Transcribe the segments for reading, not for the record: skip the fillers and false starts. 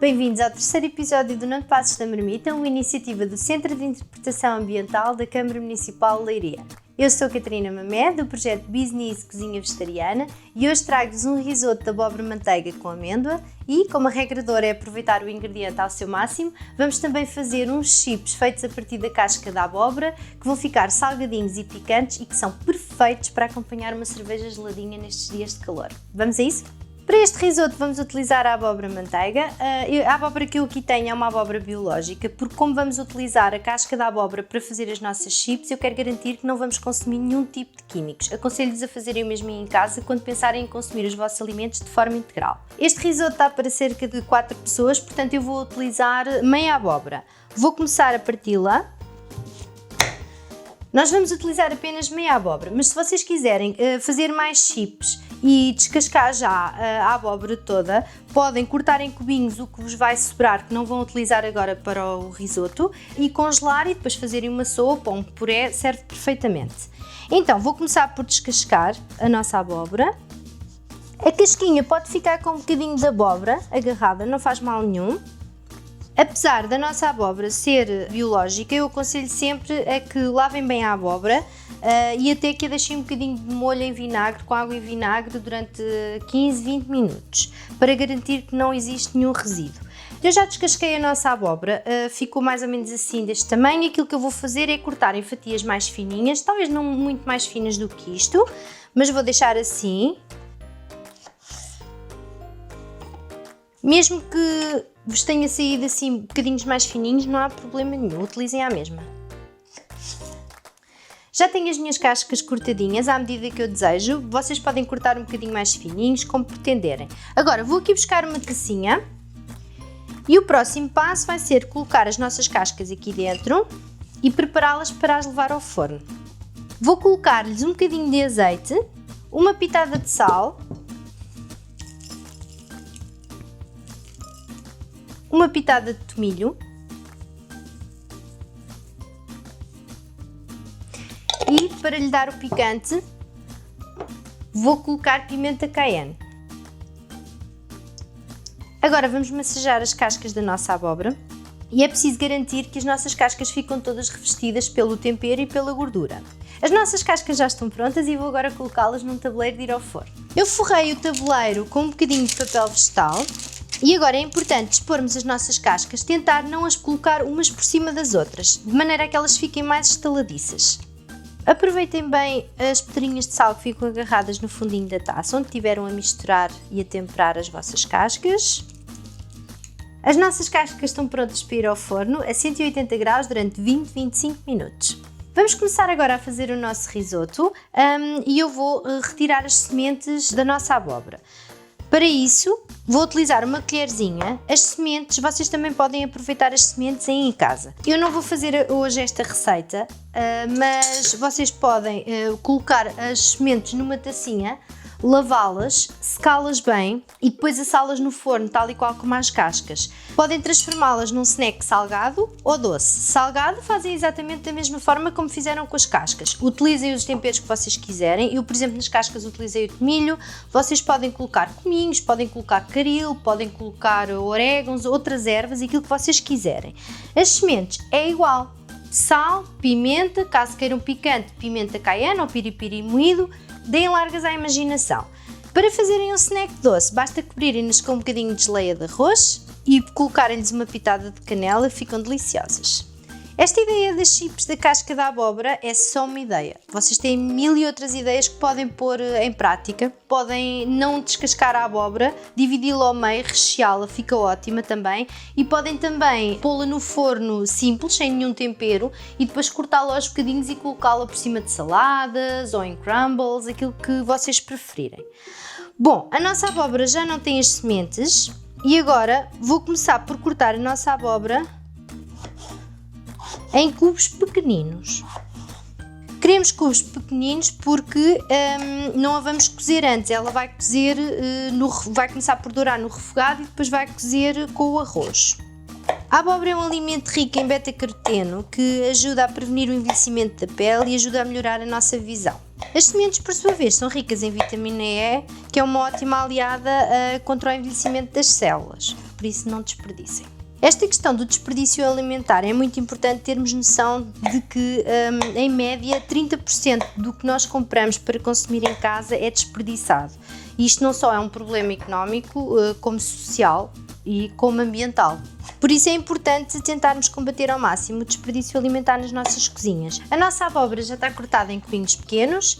Bem-vindos ao terceiro episódio do Não Te Passes da Marmita, uma iniciativa do Centro de Interpretação Ambiental da Câmara Municipal de Leiria. Eu sou a Catarina Mamé, do projeto Business Cozinha Vegetariana, e hoje trago-vos um risoto de abóbora-manteiga com amêndoa e, como a regra de ouro é aproveitar o ingrediente ao seu máximo, vamos também fazer uns chips feitos a partir da casca da abóbora, que vão ficar salgadinhos e picantes e que são perfeitos para acompanhar uma cerveja geladinha nestes dias de calor. Vamos a isso? Para este risoto vamos utilizar a abóbora-manteiga. A abóbora que eu aqui tenho é uma abóbora biológica, porque como vamos utilizar a casca da abóbora para fazer as nossas chips, eu quero garantir que não vamos consumir nenhum tipo de químicos. Aconselho-vos a fazerem o mesmo em casa quando pensarem em consumir os vossos alimentos de forma integral. Este risoto dá para cerca de 4 pessoas, portanto eu vou utilizar meia abóbora. Vou começar a parti-la. Nós vamos utilizar apenas meia abóbora, mas se vocês quiserem fazer mais chips e descascar já a abóbora toda, podem cortar em cubinhos o que vos vai sobrar, que não vão utilizar agora para o risoto, e congelar e depois fazerem uma sopa ou um puré, serve perfeitamente. Então, vou começar por descascar a nossa abóbora. A casquinha pode ficar com um bocadinho de abóbora agarrada, não faz mal nenhum. Apesar da nossa abóbora ser biológica, eu aconselho sempre a que lavem bem a abóbora e até que a deixem um bocadinho de molho em vinagre, com água e vinagre, durante 15-20 minutos, para garantir que não existe nenhum resíduo. Eu já descasquei a nossa abóbora, ficou mais ou menos assim deste tamanho. Aquilo que eu vou fazer é cortar em fatias mais fininhas, talvez não muito mais finas do que isto, mas vou deixar assim. Mesmo que vos tenha saído assim bocadinhos mais fininhos, não há problema nenhum, utilizem a mesma. Já tenho as minhas cascas cortadinhas à medida que eu desejo, vocês podem cortar um bocadinho mais fininhos, como pretenderem. Agora vou aqui buscar uma tacinha e o próximo passo vai ser colocar as nossas cascas aqui dentro e prepará-las para as levar ao forno. Vou colocar-lhes um bocadinho de azeite, uma pitada de sal, uma pitada de tomilho e, para lhe dar o picante, vou colocar pimenta cayenne. Agora vamos massajar as cascas da nossa abóbora e é preciso garantir que as nossas cascas ficam todas revestidas pelo tempero e pela gordura. As nossas cascas já estão prontas e vou agora colocá-las num tabuleiro de ir ao forno. Eu forrei o tabuleiro com um bocadinho de papel vegetal. E agora é importante dispormos as nossas cascas, tentar não as colocar umas por cima das outras, de maneira a que elas fiquem mais estaladiças. Aproveitem bem as pedrinhas de sal que ficam agarradas no fundinho da taça, onde tiveram a misturar e a temperar as vossas cascas. As nossas cascas estão prontas para ir ao forno a 180 graus durante 20-25 minutos. Vamos começar agora a fazer o nosso risoto e eu vou retirar as sementes da nossa abóbora. Para isso, vou utilizar uma colherzinha. As sementes, vocês também podem aproveitar as sementes aí em casa. Eu não vou fazer hoje esta receita, mas vocês podem colocar as sementes numa tacinha, lavá-las, secá-las bem e depois assá-las no forno, tal e qual como as cascas. Podem transformá-las num snack salgado ou doce. Salgado fazem exatamente da mesma forma como fizeram com as cascas. Utilizem os temperos que vocês quiserem. Eu, por exemplo, nas cascas utilizei o tomilho. Vocês podem colocar cominhos, podem colocar caril, podem colocar orégãos, outras ervas, aquilo que vocês quiserem. As sementes é igual. Sal, pimenta, caso queiram picante, pimenta cayenne ou piripiri moído. Deem largas à imaginação. Para fazerem um snack doce, basta cobrirem-nos com um bocadinho de geleia de arroz e colocarem-lhes uma pitada de canela, ficam deliciosas. Esta ideia das chips da casca da abóbora é só uma ideia. Vocês têm mil e outras ideias que podem pôr em prática. Podem não descascar a abóbora, dividi-la ao meio, recheá-la, fica ótima também. E podem também pô-la no forno simples, sem nenhum tempero, e depois cortá-la aos bocadinhos e colocá-la por cima de saladas ou em crumbles, aquilo que vocês preferirem. Bom, a nossa abóbora já não tem as sementes e agora vou começar por cortar a nossa abóbora em cubos pequeninos. Queremos cubos pequeninos porque não a vamos cozer antes, ela vai cozer, vai começar por dourar no refogado e depois vai cozer com o arroz. A abóbora é um alimento rico em beta-caroteno que ajuda a prevenir o envelhecimento da pele e ajuda a melhorar a nossa visão. As sementes, por sua vez, são ricas em vitamina E, que é uma ótima aliada contra o envelhecimento das células. por isso não desperdicem. Esta questão do desperdício alimentar é muito importante termos noção de que, em média, 30% do que nós compramos para consumir em casa é desperdiçado. E isto não só é um problema económico, como social e como ambiental. Por isso é importante tentarmos combater ao máximo o desperdício alimentar nas nossas cozinhas. A nossa abóbora já está cortada em cubinhos pequenos.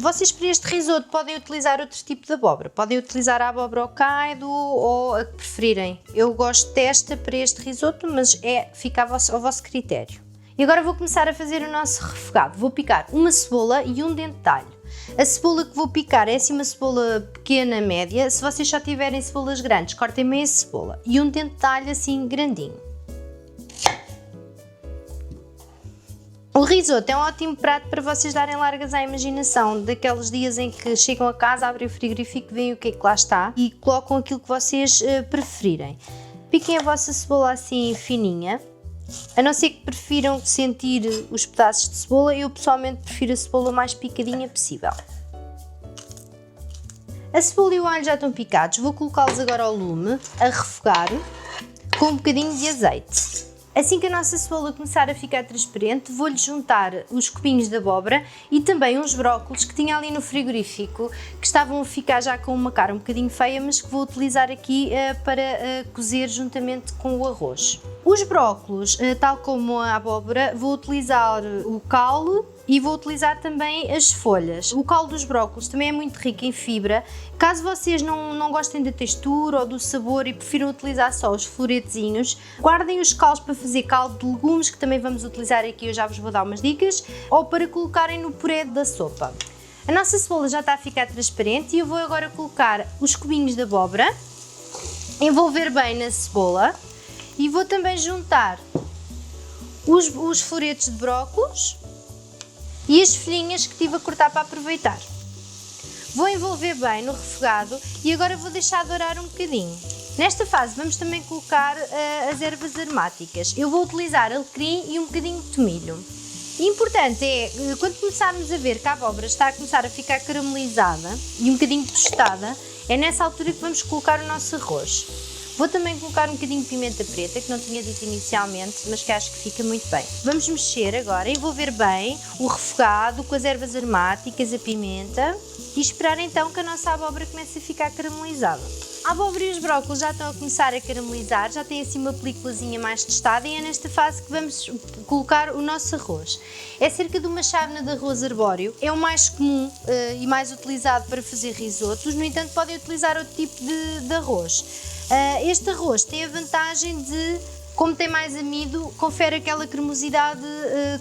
Vocês para este risoto podem utilizar outro tipo de abóbora. Podem utilizar a abóbora Hokkaido ou a que preferirem. Eu gosto desta para este risoto, mas fica ao vosso critério. E agora vou começar a fazer o nosso refogado. Vou picar uma cebola e um dente de alho. A cebola que vou picar é assim uma cebola pequena, média. Se vocês só tiverem cebolas grandes, cortem meia cebola. E um dente de alho assim grandinho. O risoto é um ótimo prato para vocês darem largas à imaginação, daqueles dias em que chegam a casa, abrem o frigorífico, veem o que é que lá está e colocam aquilo que vocês preferirem. Piquem a vossa cebola assim fininha, a não ser que prefiram sentir os pedaços de cebola. Eu pessoalmente prefiro a cebola mais picadinha possível. A cebola e o alho já estão picados, vou colocá-los agora ao lume, a refogar, com um bocadinho de azeite. Assim que a nossa cebola começar a ficar transparente, vou-lhe juntar os cubinhos de abóbora e também uns brócolos que tinha ali no frigorífico, que estavam a ficar já com uma cara um bocadinho feia, mas que vou utilizar aqui para cozer juntamente com o arroz. Os brócolos, tal como a abóbora, vou utilizar o caule e vou utilizar também as folhas. O caule dos brócolos também é muito rico em fibra. Caso vocês não gostem da textura ou do sabor e prefiram utilizar só os floretezinhos, guardem os caules para fazer caldo de legumes, que também vamos utilizar aqui, eu já vos vou dar umas dicas, ou para colocarem no puré da sopa. A nossa cebola já está a ficar transparente e eu vou agora colocar os cubinhos de abóbora, envolver bem na cebola e vou também juntar os floretes de brócolos e as folhinhas que estive a cortar para aproveitar. Vou envolver bem no refogado e agora vou deixar dourar um bocadinho. Nesta fase vamos também colocar as ervas aromáticas. Eu vou utilizar alecrim e um bocadinho de tomilho. Importante é, quando começarmos a ver que a abóbora está a começar a ficar caramelizada e um bocadinho tostada, é nessa altura que vamos colocar o nosso arroz. Vou também colocar um bocadinho de pimenta preta, que não tinha dito inicialmente, mas que acho que fica muito bem. Vamos mexer agora, envolver bem o refogado com as ervas aromáticas, a pimenta e esperar então que a nossa abóbora comece a ficar caramelizada. A abóbora e os brócolos já estão a começar a caramelizar, já tem assim uma peliculazinha mais tostada e é nesta fase que vamos colocar o nosso arroz. É cerca de uma chávena de arroz arbóreo, é o mais comum e mais utilizado para fazer risotos, no entanto podem utilizar outro tipo de arroz. Este arroz tem a vantagem de, como tem mais amido, confere aquela cremosidade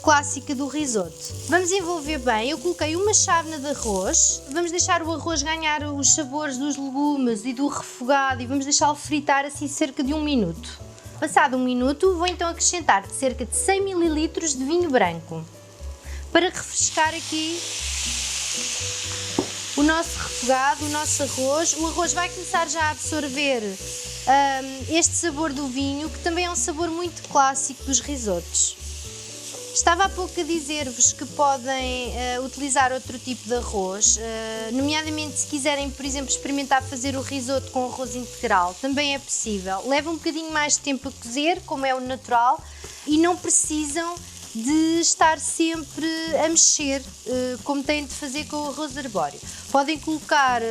clássica do risoto. Vamos envolver bem, eu coloquei uma chávena de arroz, vamos deixar o arroz ganhar os sabores dos legumes e do refogado e vamos deixá-lo fritar assim cerca de 1 minuto. Passado 1 minuto, vou então acrescentar cerca de 100 ml de vinho branco para refrescar aqui o nosso refogado, o nosso arroz. O arroz vai começar já a absorver este sabor do vinho, que também é um sabor muito clássico dos risotos. Estava há pouco a dizer-vos que podem utilizar outro tipo de arroz, nomeadamente se quiserem, por exemplo, experimentar fazer o risoto com arroz integral, também é possível. Leva um bocadinho mais de tempo a cozer, como é o natural, e não precisam de estar sempre a mexer, como têm de fazer com o arroz arbóreo. Podem colocar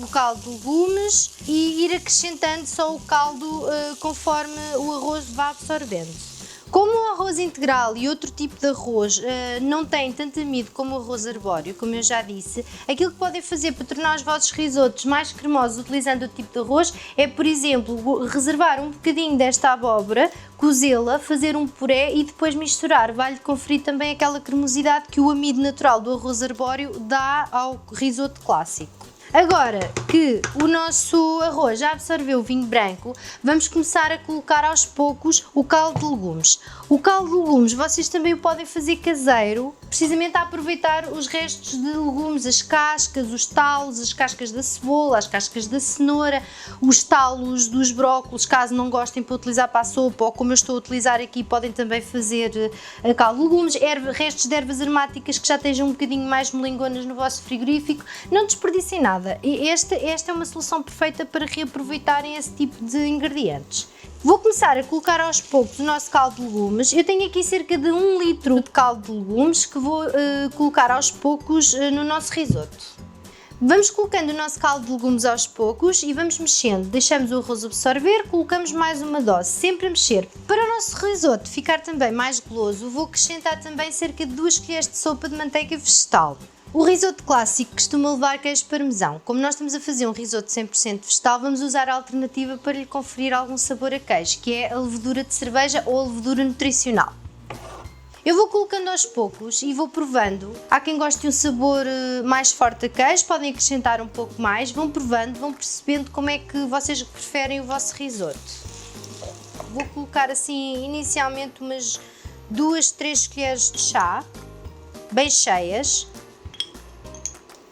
o caldo de legumes e ir acrescentando só o caldo conforme o arroz vá absorvendo. Como o arroz integral e outro tipo de arroz não têm tanto amido como o arroz arbóreo, como eu já disse, aquilo que podem fazer para tornar os vossos risotos mais cremosos utilizando outro tipo de arroz é, por exemplo, reservar um bocadinho desta abóbora, cozê-la, fazer um puré e depois misturar. Vai-lhe conferir também aquela cremosidade que o amido natural do arroz arbóreo dá ao risoto clássico. Agora que o nosso arroz já absorveu o vinho branco, vamos começar a colocar aos poucos o caldo de legumes. O caldo de legumes vocês também o podem fazer caseiro, precisamente a aproveitar os restos de legumes, as cascas, os talos, as cascas da cebola, as cascas da cenoura, os talos dos brócolos, caso não gostem para utilizar para a sopa, ou como eu estou a utilizar aqui, podem também fazer caldo de legumes, restos de ervas aromáticas que já estejam um bocadinho mais molingonas no vosso frigorífico. Não desperdicem nada. nada. E esta é uma solução perfeita para reaproveitarem esse tipo de ingredientes. Vou começar a colocar aos poucos o nosso caldo de legumes. Eu tenho aqui cerca de 1 litro de caldo de legumes que vou colocar aos poucos no nosso risoto. Vamos colocando o nosso caldo de legumes aos poucos e vamos mexendo. Deixamos o arroz absorver, colocamos mais uma dose, sempre a mexer. Para o nosso risoto ficar também mais goloso, vou acrescentar também cerca de 2 colheres de sopa de manteiga vegetal. O risoto clássico costuma levar queijo parmesão. Como nós estamos a fazer um risoto 100% vegetal, vamos usar a alternativa para lhe conferir algum sabor a queijo, que é a levedura de cerveja ou a levedura nutricional. Eu vou colocando aos poucos e vou provando. Há quem goste de um sabor mais forte a queijo, podem acrescentar um pouco mais, vão provando, vão percebendo como é que vocês preferem o vosso risoto. Vou colocar assim inicialmente umas 2, 3 colheres de chá, bem cheias,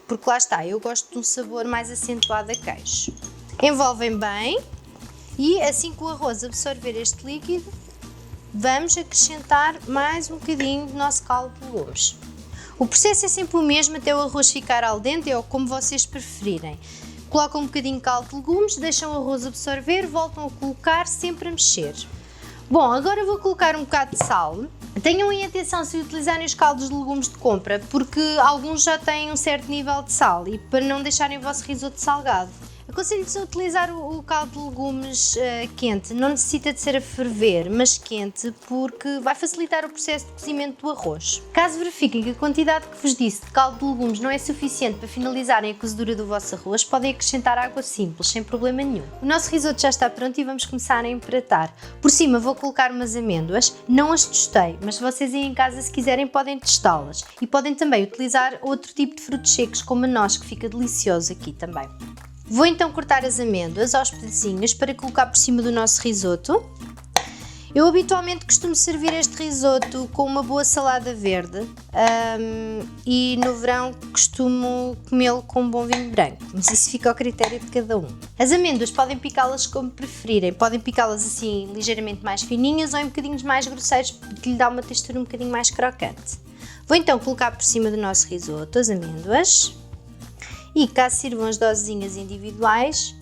porque lá está, eu gosto de um sabor mais acentuado a queijo. Envolvem bem e assim que o arroz absorver este líquido, vamos acrescentar mais um bocadinho do nosso caldo de legumes. O processo é sempre o mesmo até o arroz ficar al dente ou como vocês preferirem. Colocam um bocadinho de caldo de legumes, deixam o arroz absorver, voltam a colocar, sempre a mexer. Bom, agora vou colocar um bocado de sal. Tenham em atenção se utilizarem os caldos de legumes de compra, porque alguns já têm um certo nível de sal e para não deixarem o vosso risoto salgado. Aconselho-vos a utilizar o caldo de legumes quente, não necessita de ser a ferver, mas quente, porque vai facilitar o processo de cozimento do arroz. Caso verifiquem que a quantidade que vos disse de caldo de legumes não é suficiente para finalizarem a cozedura do vosso arroz, podem acrescentar água simples, sem problema nenhum. O nosso risoto já está pronto e vamos começar a empratar. Por cima vou colocar umas amêndoas, não as tostei, mas vocês aí em casa se quiserem podem tostá-las. E podem também utilizar outro tipo de frutos secos, como a noz, que fica delicioso aqui também. Vou então cortar as amêndoas aos pedacinhos para colocar por cima do nosso risoto. Eu habitualmente costumo servir este risoto com uma boa salada verde e no verão costumo comê-lo com um bom vinho branco, mas isso fica ao critério de cada um. As amêndoas podem picá-las como preferirem, podem picá-las assim ligeiramente mais fininhas ou em bocadinhos mais grosseiros, porque lhe dá uma textura um bocadinho mais crocante. Vou então colocar por cima do nosso risoto as amêndoas. E caso sirvam as dosezinhas individuais,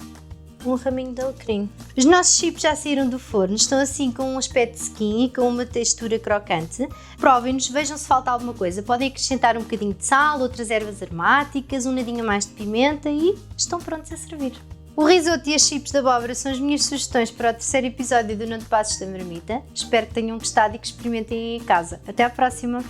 um raminho de alecrim. Os nossos chips já saíram do forno, estão assim com um aspecto sequinho e com uma textura crocante. Provem-nos, vejam se falta alguma coisa. Podem acrescentar um bocadinho de sal, outras ervas aromáticas, um nadinho mais de pimenta e estão prontos a servir. O risoto e as chips de abóbora são as minhas sugestões para o terceiro episódio do Não Te Passes da Marmita. Espero que tenham gostado e que experimentem em casa. Até à próxima!